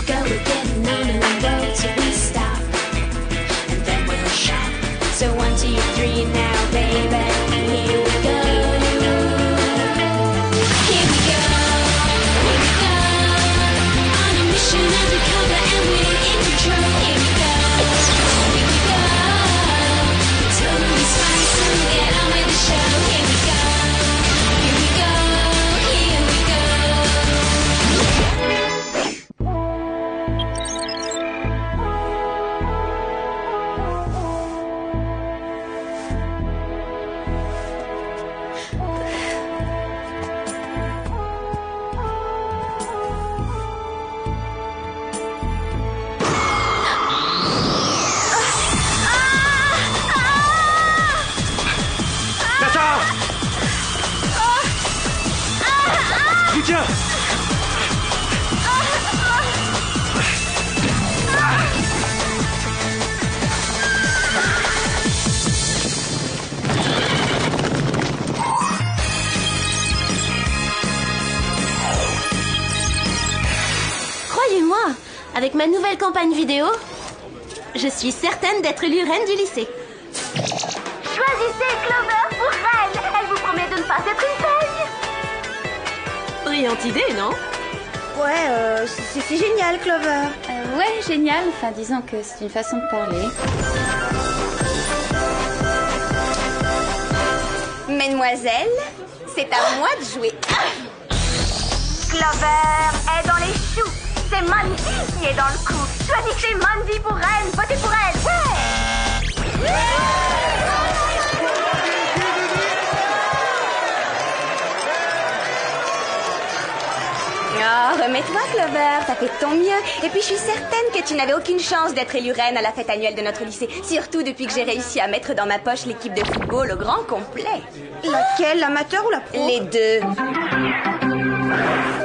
go, we're getting on in the road, so we stop, and then we'll shop. So 1, 2, 3 now, baby, here we go. Here we go, on a mission undercover and we're in control. Here we go, totally spice, so get on with the show. Here we go, here we go, here we go. Tassa! Tiens! Croyez-moi, avec ma nouvelle campagne vidéo, je suis certaine d'être élue reine du lycée. Choisissez Clover pour reine. Elle vous promet de ne pas être une peigne. Brillante idée, non? Ouais, c'est génial, Clover. Ouais, génial. Enfin, disons que c'est une façon de parler. Mesdemoiselles, c'est à moi de jouer. Clover est dans les choux. C'est Mandy qui est dans le coup. Choisissez Mandy pour reine. Votez pour elle. Ouais. Oh, remets-toi, Clover, t'as fait de ton mieux. Et puis, je suis certaine que tu n'avais aucune chance d'être élue reine à la fête annuelle de notre lycée. Surtout depuis que j'ai réussi à mettre dans ma poche l'équipe de football au grand complet. Laquelle, l'amateur ou la pro? Les deux.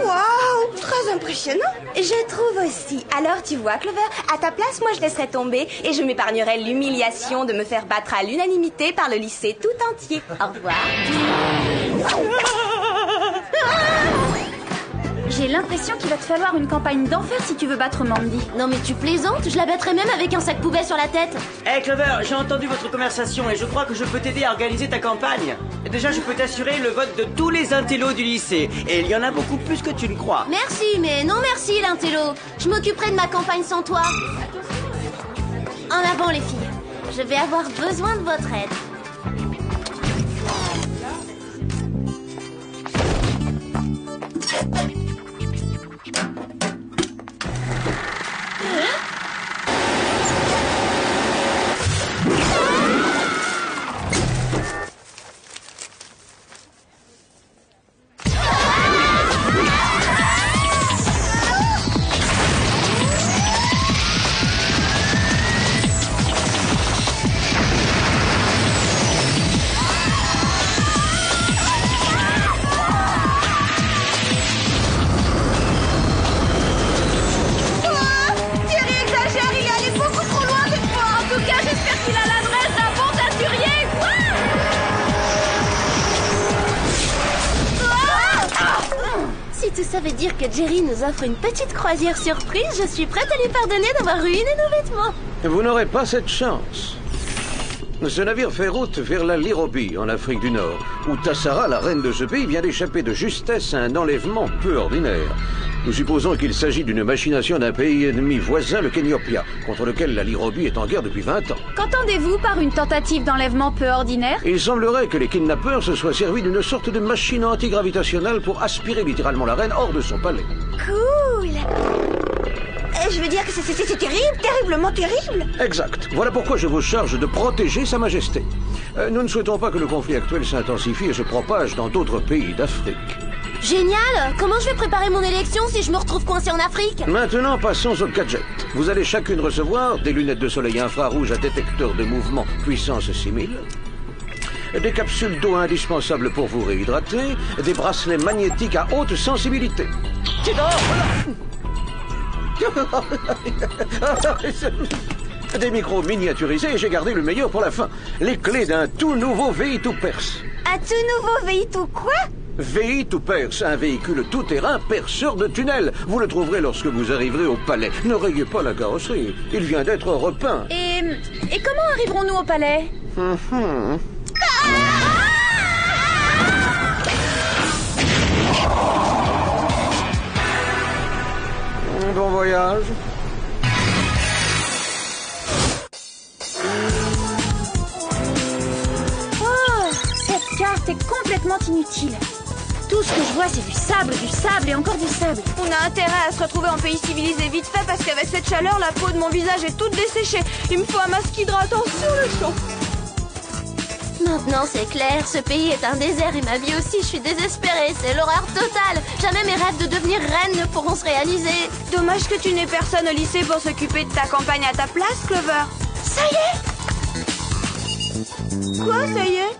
Waouh, très impressionnant. Je trouve aussi. Alors, tu vois, Clover, à ta place, moi, je laisserais tomber et je m'épargnerais l'humiliation de me faire battre à l'unanimité par le lycée tout entier. Au revoir. J'ai l'impression qu'il va te falloir une campagne d'enfer si tu veux battre Mandy. Non mais tu plaisantes, je la battrais même avec un sac poubelle sur la tête. Hey Clover, j'ai entendu votre conversation et je crois que je peux t'aider à organiser ta campagne. Déjà, je peux t'assurer le vote de tous les intellos du lycée. Et il y en a beaucoup plus que tu ne crois. Merci, mais non merci l'intello. Je m'occuperai de ma campagne sans toi. En avant les filles, je vais avoir besoin de votre aide. Ça veut dire que Jerry nous offre une petite croisière surprise. Je suis prête à lui pardonner d'avoir ruiné nos vêtements. Vous n'aurez pas cette chance. Ce navire fait route vers la Lirobie, en Afrique du Nord, où Tassara, la reine de ce pays, vient d'échapper de justesse à un enlèvement peu ordinaire. Nous supposons qu'il s'agit d'une machination d'un pays ennemi voisin, le Kenyopia, contre lequel la Lirobie est en guerre depuis 20 ans. Qu'entendez-vous par une tentative d'enlèvement peu ordinaire? Il semblerait que les kidnappeurs se soient servis d'une sorte de machine antigravitationnelle pour aspirer littéralement la reine hors de son palais. Cool. Je veux dire que c'est terrible, terriblement terrible. Exact. Voilà pourquoi je vous charge de protéger Sa Majesté. Nous ne souhaitons pas que le conflit actuel s'intensifie et se propage dans d'autres pays d'Afrique. Génial! Comment je vais préparer mon élection si je me retrouve coincé en Afrique? Maintenant, passons au gadget. Vous allez chacune recevoir des lunettes de soleil infrarouge à détecteur de mouvement puissance 6000, des capsules d'eau indispensables pour vous réhydrater, des bracelets magnétiques à haute sensibilité. Des micros miniaturisés et j'ai gardé le meilleur pour la fin. Les clés d'un tout nouveau V2 Perse. Un tout nouveau V2 quoi? VI to Perse, un véhicule tout-terrain perceur de tunnels. Vous le trouverez lorsque vous arriverez au palais. Ne rayez pas la carrosserie. Il vient d'être repeint. Et comment arriverons-nous au palais? Bon voyage. Cette carte est complètement inutile. Tout ce que je vois, c'est du sable et encore du sable. On a intérêt à se retrouver en pays civilisé vite fait parce qu'avec cette chaleur, la peau de mon visage est toute desséchée. Il me faut un masque hydratant sur le champ. Maintenant c'est clair, ce pays est un désert et ma vie aussi, je suis désespérée, c'est l'horreur totale. Jamais mes rêves de devenir reine ne pourront se réaliser. Dommage que tu n'aies personne au lycée pour s'occuper de ta campagne à ta place, Clover. Ça y est! Quoi, ça y est?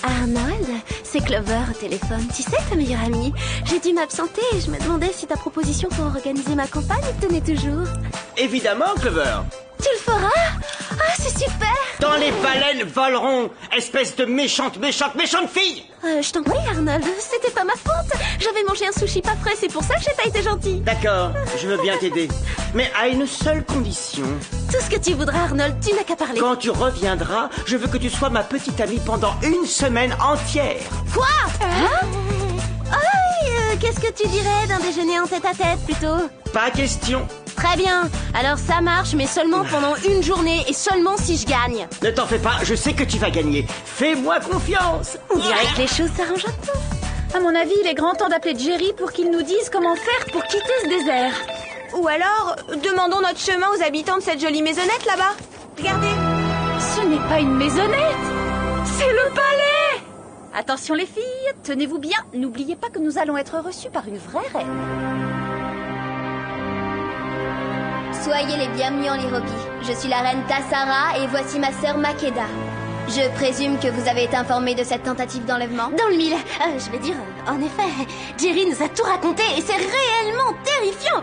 Arnold, c'est Clover au téléphone. Tu sais, ta meilleure amie. J'ai dû m'absenter et je me demandais si ta proposition pour organiser ma campagne te tenait toujours. Évidemment, Clover. Tu le feras? Ah, c'est super! Dans les baleines voleront, espèce de méchante fille! Je t'en prie, Arnold, c'était pas ma faute. J'avais mangé un sushi pas frais, c'est pour ça que j'ai pas été gentille. D'accord, je veux bien t'aider. Mais à une seule condition. Tout ce que tu voudras, Arnold, tu n'as qu'à parler. Quand tu reviendras, je veux que tu sois ma petite amie pendant une semaine entière. Quoi? Qu'est-ce que tu dirais d'un déjeuner en tête-à-tête, plutôt? Pas question. Très bien, alors ça marche, mais seulement pendant une journée et seulement si je gagne. Ne t'en fais pas, je sais que tu vas gagner. Fais-moi confiance. On dirait que les choses s'arrangent un peu. À mon avis, il est grand temps d'appeler Jerry pour qu'il nous dise comment faire pour quitter ce désert. Ou alors, demandons notre chemin aux habitants de cette jolie maisonnette là-bas. Regardez. Ce n'est pas une maisonnette, c'est le palais. Attention les filles, tenez-vous bien, n'oubliez pas que nous allons être reçus par une vraie reine. Soyez les bienvenus en Lirobi. Je suis la reine Tassara et voici ma sœur Makeda. Je présume que vous avez été informé de cette tentative d'enlèvement? Dans le mille. Je vais dire, en effet, Jerry nous a tout raconté et c'est réellement terrifiant.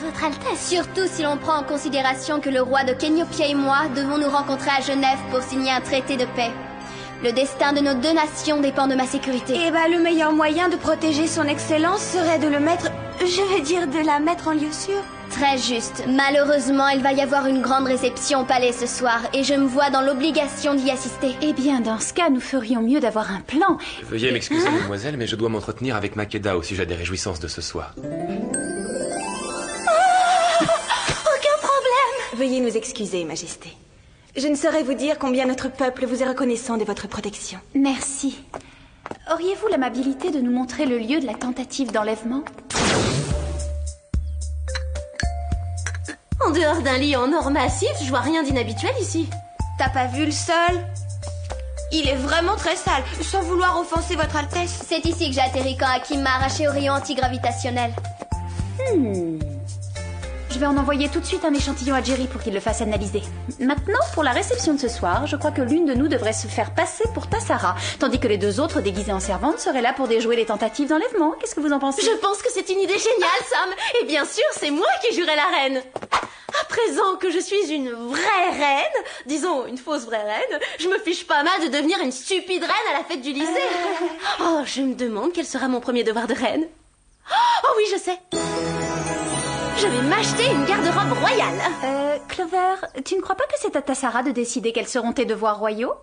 Votre Altesse. Surtout si l'on prend en considération que le roi de Kenyopia et moi devons nous rencontrer à Genève pour signer un traité de paix. Le destin de nos deux nations dépend de ma sécurité. Eh ben, le meilleur moyen de protéger son excellence serait de le mettre... Je vais dire de la mettre en lieu sûr. Très juste. Malheureusement, il va y avoir une grande réception au palais ce soir et je me vois dans l'obligation d'y assister. Eh bien, dans ce cas, nous ferions mieux d'avoir un plan. Veuillez m'excuser, mademoiselle, mais je dois m'entretenir avec Makeda au sujet des réjouissances de ce soir. Aucun problème. Veuillez nous excuser, Majesté. Je ne saurais vous dire combien notre peuple vous est reconnaissant de votre protection. Merci. Auriez-vous l'amabilité de nous montrer le lieu de la tentative d'enlèvement? En dehors d'un lit en or massif, je vois rien d'inhabituel ici. T'as pas vu le sol? Il est vraiment très sale, sans vouloir offenser votre Altesse. C'est ici que j'ai atterri quand Hakim m'a arraché au rayon antigravitationnel. Je vais en envoyer tout de suite un échantillon à Jerry pour qu'il le fasse analyser. Maintenant, pour la réception de ce soir, je crois que l'une de nous devrait se faire passer pour Tassara, tandis que les deux autres, déguisés en servantes, seraient là pour déjouer les tentatives d'enlèvement. Qu'est-ce que vous en pensez? Je pense que c'est une idée géniale, Sam. Et bien sûr, c'est moi qui jouerai la reine. À présent que je suis une vraie reine, disons une fausse vraie reine, je me fiche pas mal de devenir une stupide reine à la fête du lycée. Oh, je me demande quel sera mon premier devoir de reine. Oh oui, je sais. Je vais m'acheter une garde-robe royale. Clover, tu ne crois pas que c'est à Tassara de décider quels seront tes devoirs royaux?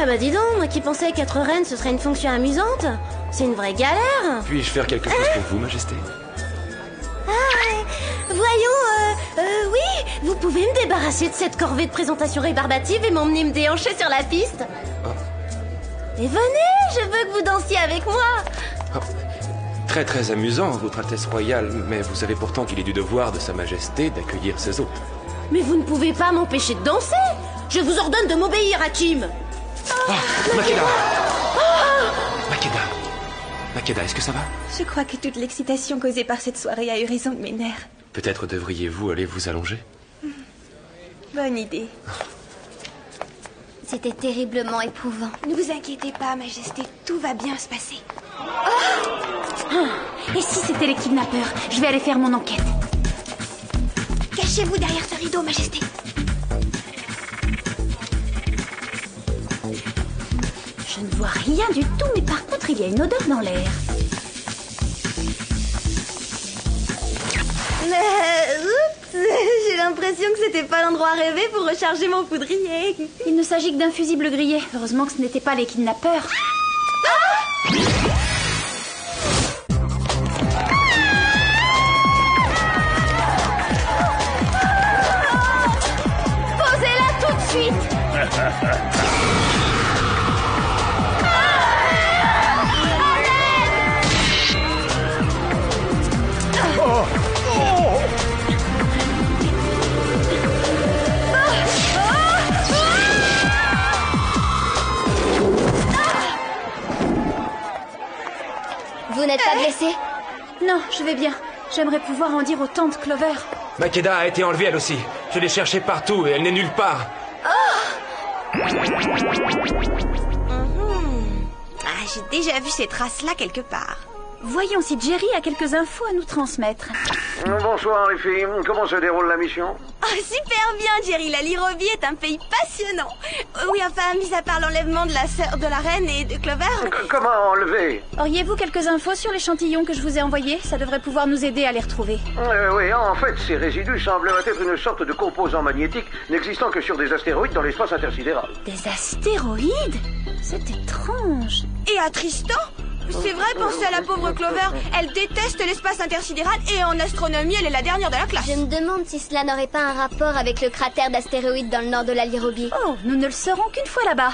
Ah bah dis donc, moi qui pensais qu'être reine ce serait une fonction amusante. C'est une vraie galère. Puis-je faire quelque chose pour vous, Majesté? Voyons, oui, vous pouvez me débarrasser de cette corvée de présentation rébarbative et m'emmener me déhancher sur la piste. Et venez, je veux que vous dansiez avec moi. Très très amusant, votre Altesse royale, mais vous savez pourtant qu'il est du devoir de Sa Majesté d'accueillir ses hôtes. Mais vous ne pouvez pas m'empêcher de danser. Je vous ordonne de m'obéir, Hakim. Makeda! Makeda, est-ce que ça va? Je crois que toute l'excitation causée par cette soirée a eu raison de mes nerfs. Peut-être devriez-vous aller vous allonger? Bonne idée. C'était terriblement éprouvant. Ne vous inquiétez pas, Majesté, tout va bien se passer. Et si c'était les kidnappeurs? Je vais aller faire mon enquête. Cachez Cachez-vous derrière ce rideau, Majesté. Je ne vois rien du tout, mais par contre, il y a une odeur dans l'air. Oups, j'ai l'impression que c'était pas l'endroit rêvé pour recharger mon poudrier. Il ne s'agit que d'un fusible grillé. Heureusement que ce n'étaient pas les kidnappeurs. Posez-la tout de suite. Vous n'êtes pas blessé? Non, je vais bien. J'aimerais pouvoir en dire autant de Clover. Makeda a été enlevée elle aussi. Je l'ai cherchée partout et elle n'est nulle part. Ah, j'ai déjà vu ces traces-là quelque part. Voyons si Jerry a quelques infos à nous transmettre. Bonsoir les filles, comment se déroule la mission? Oh, super bien, Jerry. La Lirobie est un pays passionnant. Oui, enfin, mis à part l'enlèvement de la sœur de la reine et de Clover. Comment enlever? Auriez-vous quelques infos sur l'échantillon que je vous ai envoyé? Ça devrait pouvoir nous aider à les retrouver. Oui, en fait, ces résidus sembleraient être une sorte de composant magnétique n'existant que sur des astéroïdes dans l'espace intersidéral. Des astéroïdes? C'est étrange. Et à Tristan? C'est vrai, pensez à la pauvre Clover. Elle déteste l'espace intersidéral et en astronomie, elle est la dernière de la classe. Je me demande si cela n'aurait pas un rapport avec le cratère d'astéroïdes dans le nord de la Lirobie. Oh, nous ne le saurons qu'une fois là-bas.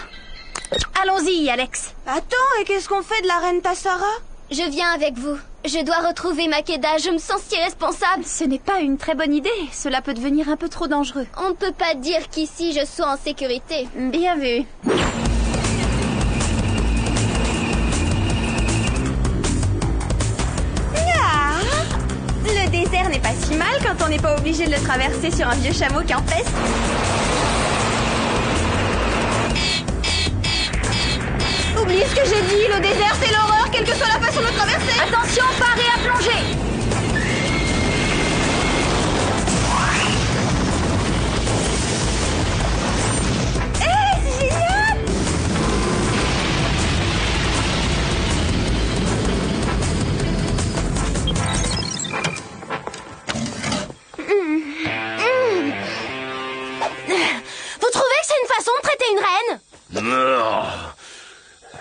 Allons-y, Alex. Attends, et qu'est-ce qu'on fait de la reine Tassara? Je viens avec vous. Je dois retrouver Makeda, je me sens si responsable. Ce n'est pas une très bonne idée. Cela peut devenir un peu trop dangereux. On ne peut pas dire qu'ici je sois en sécurité. Bien vu. Le désert n'est pas si mal quand on n'est pas obligé de le traverser sur un vieux chameau campestre. Oubliez ce que j'ai dit, le désert c'est l'horreur, quelle que soit la façon de le traverser. Attention, parez à plonger. C'est génial. Vous trouvez que c'est une façon de traiter une reine? Non.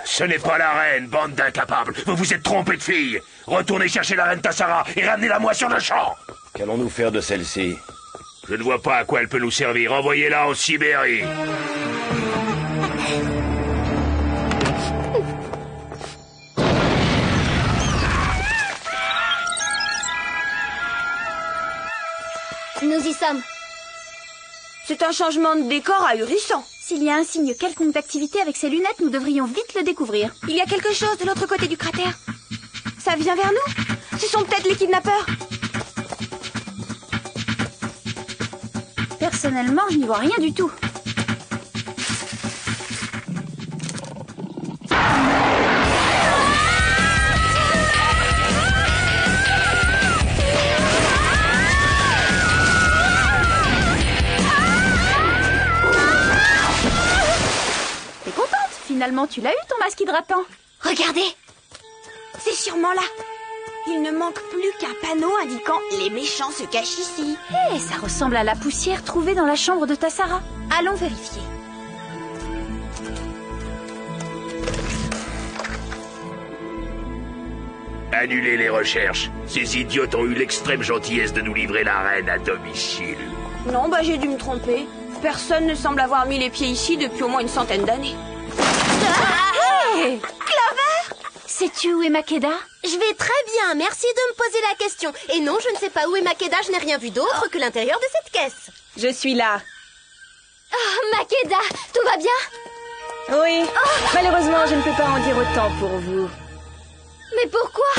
Ce n'est pas la reine, bande d'incapables. Vous vous êtes trompés de fille. Retournez chercher la reine Tassara et ramenez-la-moi sur le champ. Qu'allons-nous faire de celle-ci? Je ne vois pas à quoi elle peut nous servir. Envoyez-la en Sibérie. Nous y sommes. C'est un changement de décor ahurissant. S'il y a un signe quelconque d'activité avec ces lunettes, nous devrions vite le découvrir. Il y a quelque chose de l'autre côté du cratère. Ça vient vers nous? Ce sont peut-être les kidnappeurs. Personnellement, je n'y vois rien du tout. T'es contente? Finalement, tu l'as eu ton masque hydratant. Regardez. C'est sûrement là. Il ne manque plus qu'un panneau indiquant « Les méchants se cachent ici ». Hé, ça ressemble à la poussière trouvée dans la chambre de Tassara. Allons vérifier. Annulez les recherches. Ces idiotes ont eu l'extrême gentillesse de nous livrer la reine à domicile. Non, j'ai dû me tromper. Personne ne semble avoir mis les pieds ici depuis au moins une centaine d'années. Hey Clover! Sais-tu où est Makeda? Je vais très bien, merci de me poser la question. Et non, je ne sais pas où est Makeda, je n'ai rien vu d'autre que l'intérieur de cette caisse. Je suis là. Oh, Makeda, tout va bien? Oui, malheureusement, je ne peux pas en dire autant pour vous. Mais pourquoi?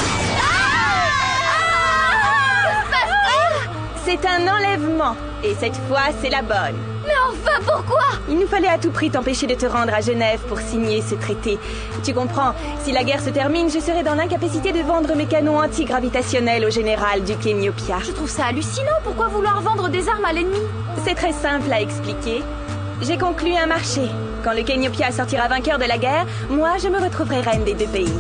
C'est un enlèvement, et cette fois, c'est la bonne. Mais enfin, pourquoi? Il nous fallait à tout prix t'empêcher de te rendre à Genève pour signer ce traité. Tu comprends, si la guerre se termine, je serai dans l'incapacité de vendre mes canons antigravitationnels au général du Kéniopia. Je trouve ça hallucinant. Pourquoi vouloir vendre des armes à l'ennemi? C'est très simple à expliquer. J'ai conclu un marché. Quand le Kéniopia sortira vainqueur de la guerre, moi, je me retrouverai reine des deux pays.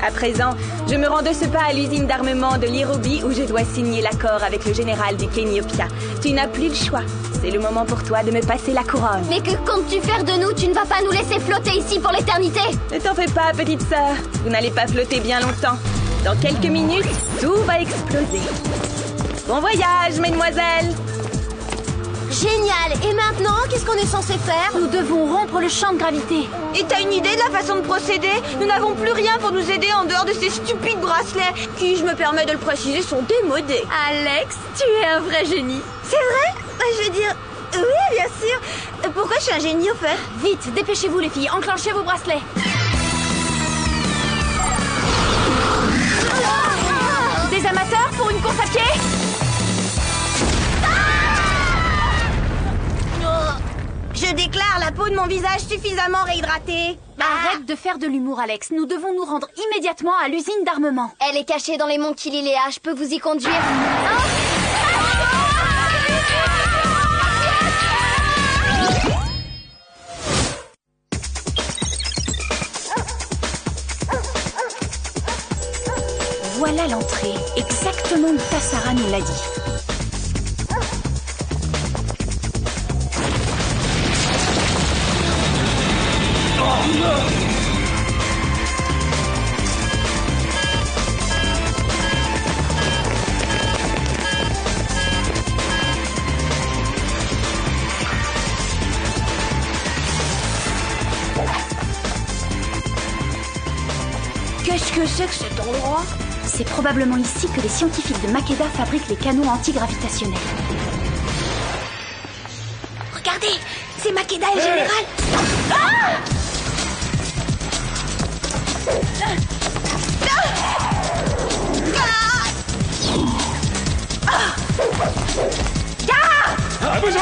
À présent, je me rends de ce pas à l'usine d'armement de l'Irobi où je dois signer l'accord avec le général du Kéniopia. Tu n'as plus le choix. C'est le moment pour toi de me passer la couronne. Mais que comptes-tu faire de nous? Tu ne vas pas nous laisser flotter ici pour l'éternité? Ne t'en fais pas, petite sœur. Vous n'allez pas flotter bien longtemps. Dans quelques minutes, tout va exploser. Bon voyage, mesdemoiselles! Génial! Et maintenant, qu'est-ce qu'on est censé faire? Nous devons rompre le champ de gravité. Et t'as une idée de la façon de procéder? Nous n'avons plus rien pour nous aider en dehors de ces stupides bracelets qui, je me permets de le préciser, sont démodés. Alex, tu es un vrai génie. C'est vrai? Je veux dire... Oui, bien sûr. Pourquoi je suis un génie, au fait? Vite, dépêchez-vous les filles, enclenchez vos bracelets. Des amateurs pour une course à pied? Je déclare la peau de mon visage suffisamment réhydratée. Arrête de faire de l'humour, Alex. Nous devons nous rendre immédiatement à l'usine d'armement. Elle est cachée dans les monts Kililea. Je peux vous y conduire. Voilà l'entrée, exactement où Tassara nous l'a dit. Qu'est-ce que c'est que cet endroit? C'est probablement ici que les scientifiques de Makeda fabriquent les canons antigravitationnels. Regardez, c'est Makeda et le général. Abusant!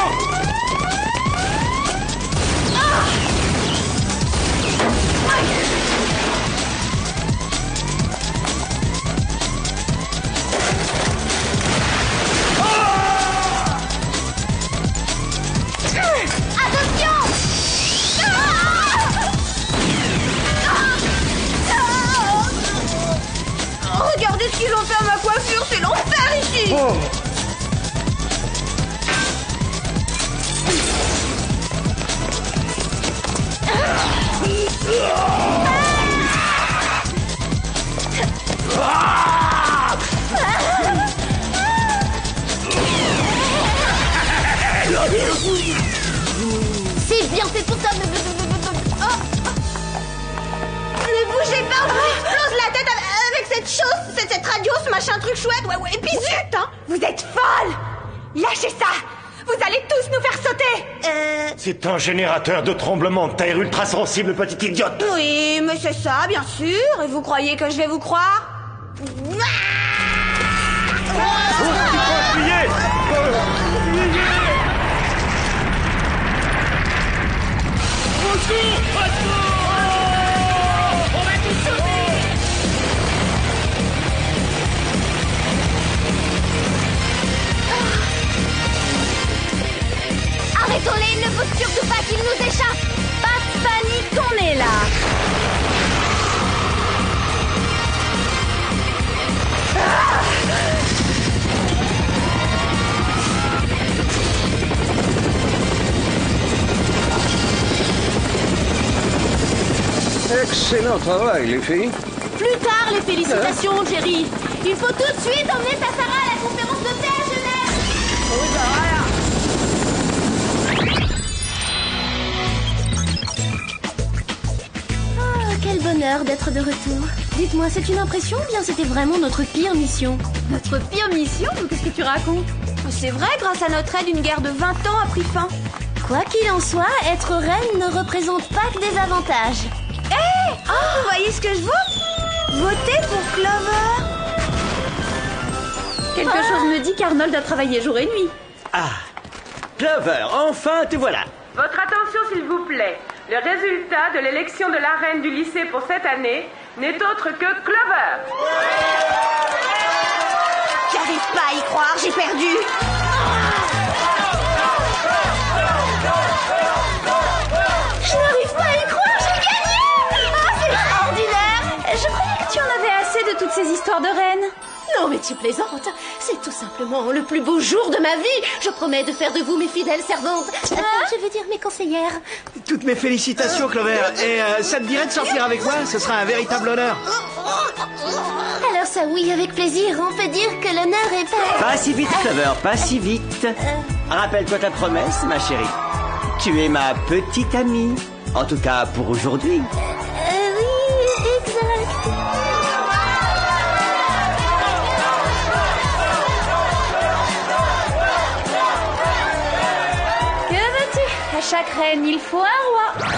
Regardez ce qu'ils ont fait à ma coiffure, c'est l'enfer ici. C'est bien fait pour toi. Ne bougez pas, on vous explose la tête avec cette chose, cette radio, ce machin truc chouette. Ouais, et puis zut, hein. Vous êtes folle. Lâchez ça. Vous allez tous nous faire sauter. C'est un générateur de tremblement de terre ultra sensible, petite idiote. Oui, mais c'est ça, bien sûr. Et vous croyez que je vais vous croire? Arrêtons-les, il ne faut surtout pas qu'ils nous échappent. Pas de panique, on est là. Excellent travail, les filles. Plus tard, les félicitations, Jerry. Il faut tout de suite emmener Tassara à la conférence de paix à Genève. Ah, quel bonheur d'être de retour. Dites-moi, c'est une impression ou bien c'était vraiment notre pire mission? Notre pire mission? Qu'est-ce que tu racontes? C'est vrai, grâce à notre aide, une guerre de 20 ans a pris fin. Quoi qu'il en soit, être reine ne représente pas que des avantages. Vous voyez ce que je vaux? Votez pour Clover. Quelque chose me dit qu'Arnold a travaillé jour et nuit. Clover, enfin te voilà. Votre attention, s'il vous plaît. Le résultat de l'élection de la reine du lycée pour cette année n'est autre que Clover. J'arrive pas à y croire, j'ai perdu. Je n'arrive pas à y croire, j'ai gagné! Ah, c'est extraordinaire! Je croyais que tu en avais assez de toutes ces histoires de reines. Non, mais tu plaisantes. C'est tout simplement le plus beau jour de ma vie. Je promets de faire de vous mes fidèles servantes. Je veux dire mes conseillères. Toutes mes félicitations, Clover. Et ça te dirait de sortir avec moi? Ce sera un véritable honneur. Alors ça, oui, avec plaisir. On peut dire que l'honneur est fait. Pas si vite, Clover, pas si vite. Rappelle-toi ta promesse, ma chérie. Tu es ma petite amie. En tout cas, pour aujourd'hui. Oui, exact. Que veux-tu? À chaque reine, il faut un roi.